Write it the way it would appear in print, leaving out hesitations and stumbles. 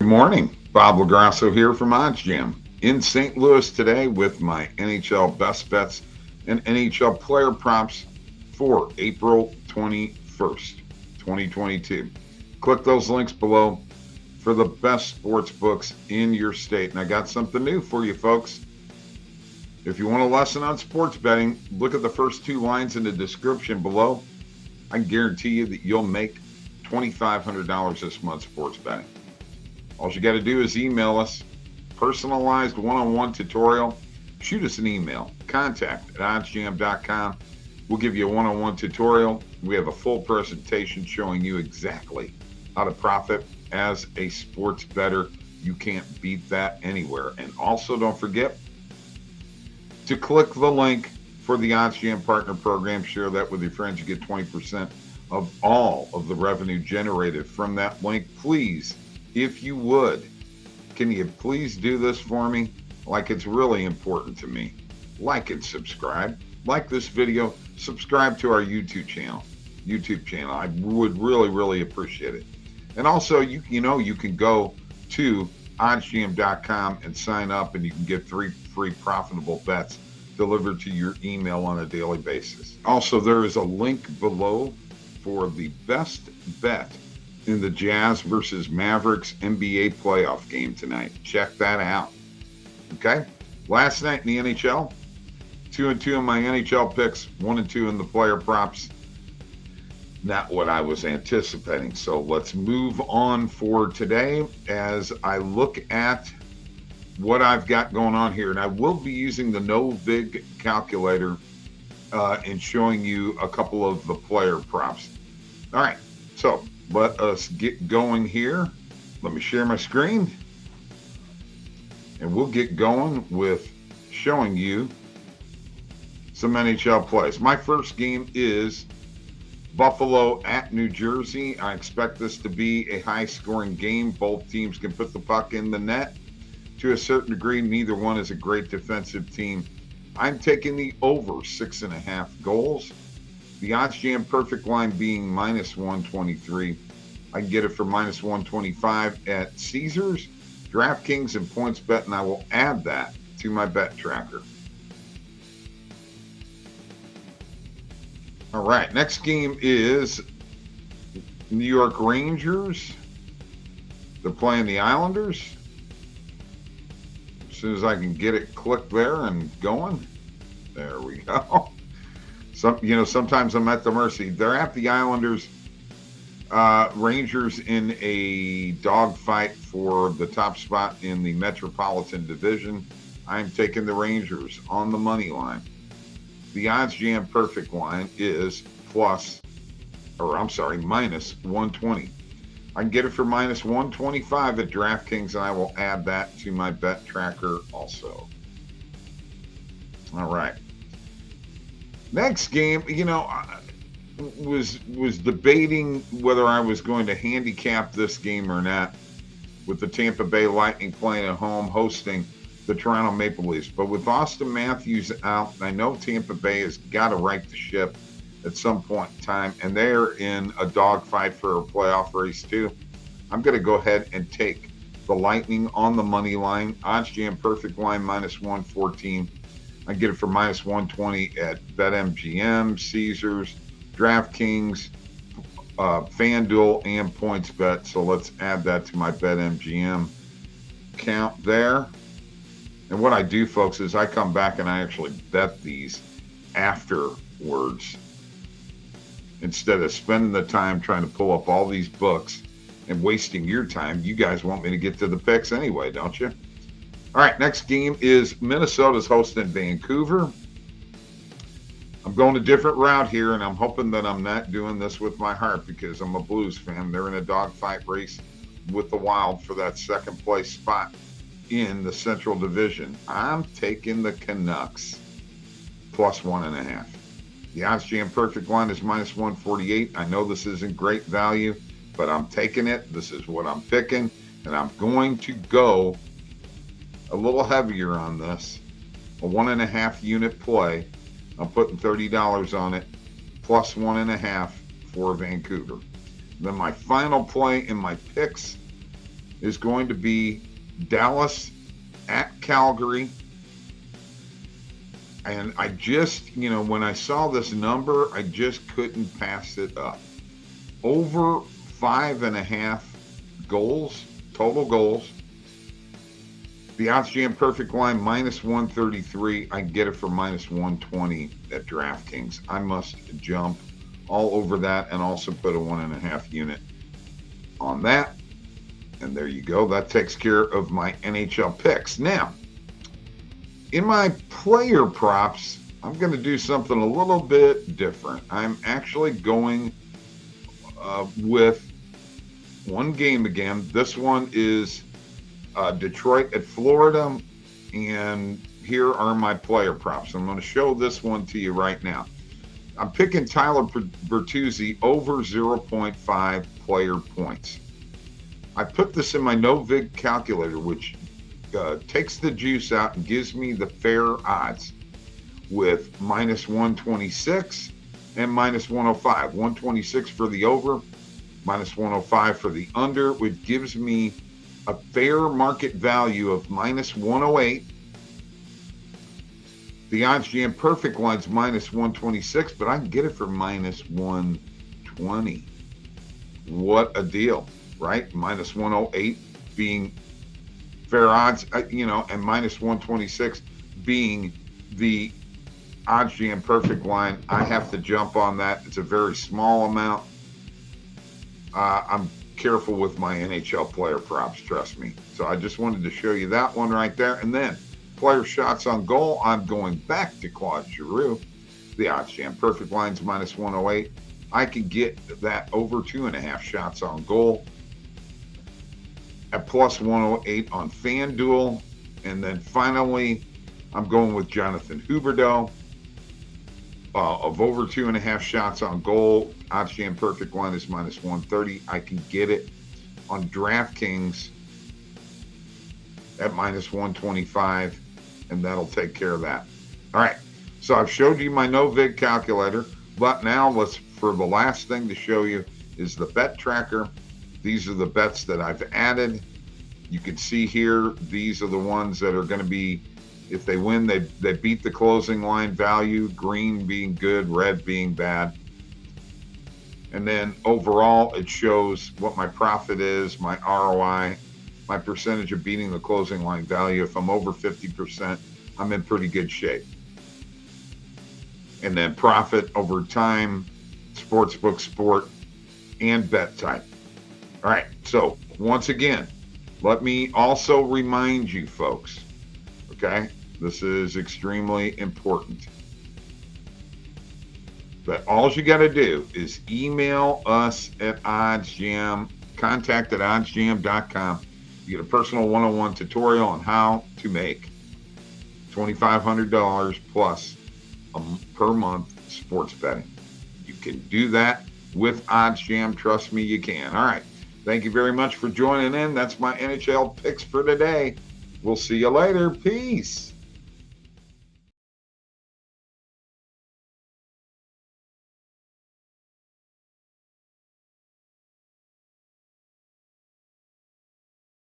morning. Bob Lagrasso here from OddsJam in St. Louis today with my NHL best bets and NHL player props for April 21st, 2022. Click those links below for the best sports books in your state. And I got something new for you folks. If you want a lesson on sports betting, look at the first two lines in the description below. I guarantee you that you'll make $2,500 this month sports betting. All you got to do is email us, personalized one-on-one tutorial. Shoot us an email, contact@oddsjam.com. We'll give you a one-on-one tutorial. We have a full presentation showing you exactly how to profit as a sports bettor. You can't beat that anywhere. And also don't forget to click the link for the OddsJam Partner Program. Share that with your friends. You get 20% of all of the revenue generated from that link. Please, if you would, can you please do this for me? Like, it's really important to me. Like and subscribe. Like this video. Subscribe to our YouTube channel. I would really appreciate it. And also, you can go to oddsjam.com and sign up, and you can get 3 free profitable bets delivered to your email on a daily basis. Also, there is a link below for the best bet in the Jazz versus Mavericks NBA playoff game tonight. Check that out. Okay? Last night in the NHL, 2-2 in my NHL picks, 1-2 in the player props. Not what I was anticipating. So let's move on for today as I look at what I've got going on here. And I will be using the no-vig calculator and showing you a couple of the player props. All right, so let us get going here. Let me share my screen. And we'll get going with showing you some NHL plays. My first game is Buffalo at New Jersey. I expect this to be a high-scoring game. Both teams can put the puck in the net. To a certain degree, neither one is a great defensive team. I'm taking the over 6.5 goals. The OddsJam perfect line being -123. I can get it for -125 at Caesars, DraftKings, and PointsBet, and I will add that to my bet tracker. All right, next game is New York Rangers. They're playing the Islanders. As soon as I can get it clicked there and going. There we go. Sometimes I'm at the mercy. They're at the Islanders. Rangers in a dogfight for the top spot in the Metropolitan Division. I'm taking the Rangers on the money line. The OddsJam perfect line is -120. I can get it for -125 at DraftKings, and I will add that to my bet tracker also. All right. Next game, I was debating whether I was going to handicap this game or not, with the Tampa Bay Lightning playing at home, hosting the Toronto Maple Leafs. But with Austin Matthews out, I know Tampa Bay has got to right the ship at some point in time, and they're in a dogfight for a playoff race too. I'm going to go ahead and take the Lightning on the money line. OddsJam perfect line -114. I get it for -120 at BetMGM, Caesars, DraftKings, FanDuel, and PointsBet. So let's add that to my BetMGM account there. And what I do, folks, is I come back and I actually bet these afterwards. Instead of spending the time trying to pull up all these books and wasting your time. You guys want me to get to the picks anyway, don't you? All right, next game is Minnesota's hosting Vancouver. I'm going a different route here, and I'm hoping that I'm not doing this with my heart because I'm a Blues fan. They're in a dogfight race with the Wild for that second place spot in the Central Division. I'm taking the Canucks +1.5. The OddsJam perfect line is -148. I know this isn't great value, but I'm taking it. This is what I'm picking, and I'm going to go a little heavier on this. A 1.5 unit play. I'm putting $30 on it, +1.5 for Vancouver. Then my final play in my picks is going to be Dallas at Calgary. And I just, when I saw this number, I just couldn't pass it up. Over 5.5 goals, total goals. The OddsJam perfect line, minus 133. I can get it for minus 120 at DraftKings. I must jump all over that and also put a 1.5 unit on that. And there you go. That takes care of my NHL picks. Now, in my player props, I'm going to do something a little bit different. I'm actually going with one game again. This one is Detroit at Florida, and here are my player props. I'm going to show this one to you right now. I'm picking Tyler Bertuzzi over 0.5 player points. I put this in my no-vig calculator, which takes the juice out and gives me the fair odds with minus 126 and minus 105. 126 for the over, minus 105 for the under, which gives me a fair market value of minus 108. The OddsJam perfect line's minus 126, but I can get it for minus 120. What a deal, right? Minus 108 being fair odds, and minus 126 being the OddsJam perfect line. I have to jump on that. It's a very small amount. I'm careful with my NHL player props, trust me. So I just wanted to show you that one right there. And then player shots on goal, I'm going back to Claude Giroux. The OddsJam perfect line's minus 108. I could get that over 2.5 shots on goal at plus 108 on FanDuel. And then finally, I'm going with Jonathan Huberdeau of over 2.5 shots on goal. OddsJam perfect line is minus 130. I can get it on DraftKings at minus 125, and that'll take care of that. All right, so I've showed you my no-vig calculator, but now for the last thing to show you is the bet tracker. These are the bets that I've added. You can see here, these are the ones that are going to be, if they win, they beat the closing line value, green being good, red being bad. And then overall, it shows what my profit is, my ROI, my percentage of beating the closing line value. If I'm over 50%, I'm in pretty good shape. And then profit over time, sportsbook sport, and bet type. All right, so once again, let me also remind you folks, okay, this is extremely important, but all you got to do is email us at OddsJam, contact at oddsjam.com. You get a personal one-on-one tutorial on how to make $2,500 plus per month sports betting. You can do that with OddsJam. Trust me, you can. All right. Thank you very much for joining in. That's my NHL picks for today. We'll see you later. Peace.